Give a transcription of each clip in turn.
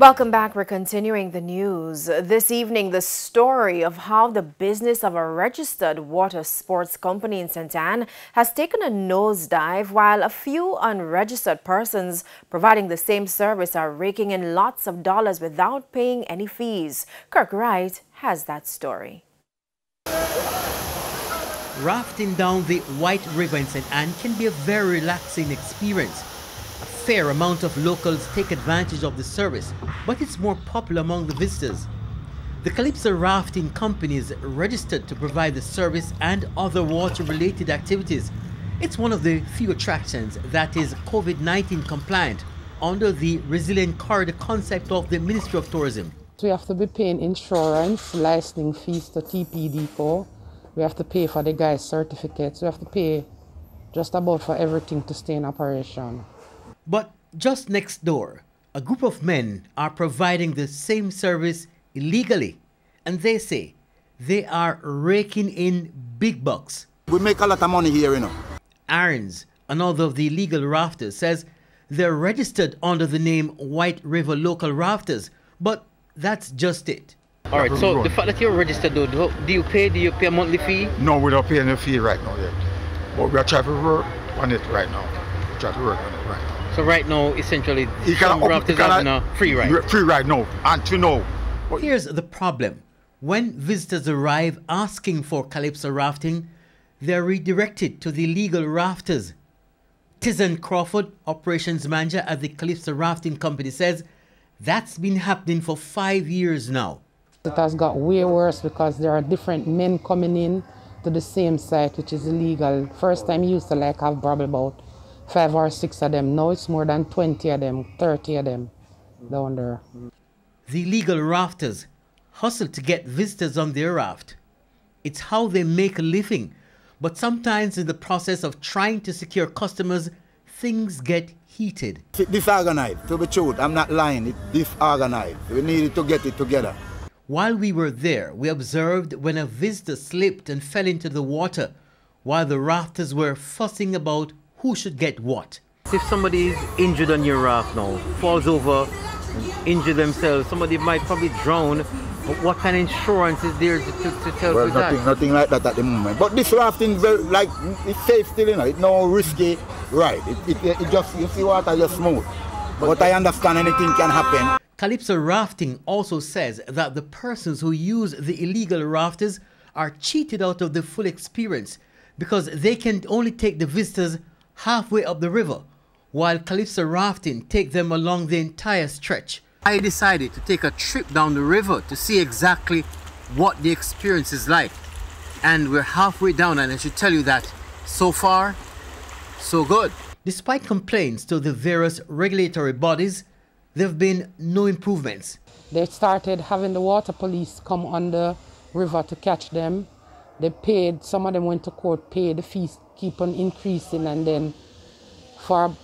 Welcome back. We're continuing the news. This evening, the story of how the business of a registered water sports company in St. Ann has taken a nosedive, while a few unregistered persons providing the same service are raking in lots of dollars without paying any fees. Kirk Wright has that story. Rafting down the White River in St. Ann can be a very relaxing experience. A fair amount of locals take advantage of the service, but it's more popular among the visitors. The CALYPSO rafting company is registered to provide the service and other water-related activities. It's one of the few attractions that is COVID-19 compliant under the Resilient Corridor concept of the Ministry of Tourism. We have to be paying insurance, licensing fees to TPD4. We have to pay for the guys' certificates. We have to pay just about for everything to stay in operation. But just next door, a group of men are providing the same service illegally. And they say they are raking in big bucks. We make a lot of money here, you know. Aaron's, another of the illegal rafters, says they're registered under the name White River Local Rafters, but that's just it. All right, so the fact that you're registered, though, do you pay a monthly fee? No, we don't pay any fee right now yet. But we are trying to work on it right now. We try to work on it right now. So right now, essentially, some rafters are free right? Free right now, and to know. Here's the problem. When visitors arrive asking for CALYPSO rafting, they're redirected to the illegal rafters. TEZAN CRAWFORD, operations manager at the CALYPSO rafting company, says that's been happening for 5 years now. It has got way worse because there are different men coming in to the same site, which is illegal. First time you used to have probably about 5 or 6 of them. Now it's more than 20 of them, 30 of them down there. The illegal rafters hustle to get visitors on their raft. It's how they make a living. But sometimes in the process of trying to secure customers, things get heated. Disorganized, to be truth, I'm not lying, it's disorganized. We needed to get it together. While we were there, we observed when a visitor slipped and fell into the water while the rafters were fussing about who should get what. If somebody is injured on your raft now, falls over, injure themselves, somebody might probably drown. But what kind of insurance is there to tell you that? Nothing like that at the moment. But this rafting, like, it's safe still, you know. It's no risky ride. It just, you see water just smooth. But I understand anything can happen. CALYPSO rafting also says that the persons who use the illegal rafters are cheated out of the full experience because they can only take the visitors halfway up the river, while CALYPSO rafting take them along the entire stretch. I decided to take a trip down the river to see exactly what the experience is like. And we're halfway down, and I should tell you that so far, so good. Despite complaints to the various regulatory bodies, there have been no improvements. They started having the water police come on the river to catch them. They paid, some of them went to court, paid, the fees keep on increasing, and then for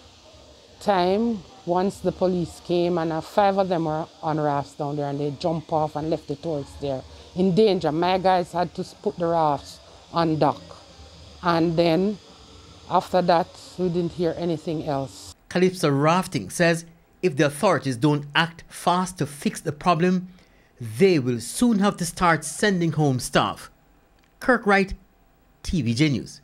time, once the police came, and 5 of them were on rafts down there, and they jumped off and left the tourists there in danger. My guys had to put the rafts on dock. And then after that, we didn't hear anything else. CALYPSO rafting says if the authorities don't act fast to fix the problem, they will soon have to start sending home staff. Kirk Wright, TVJ News.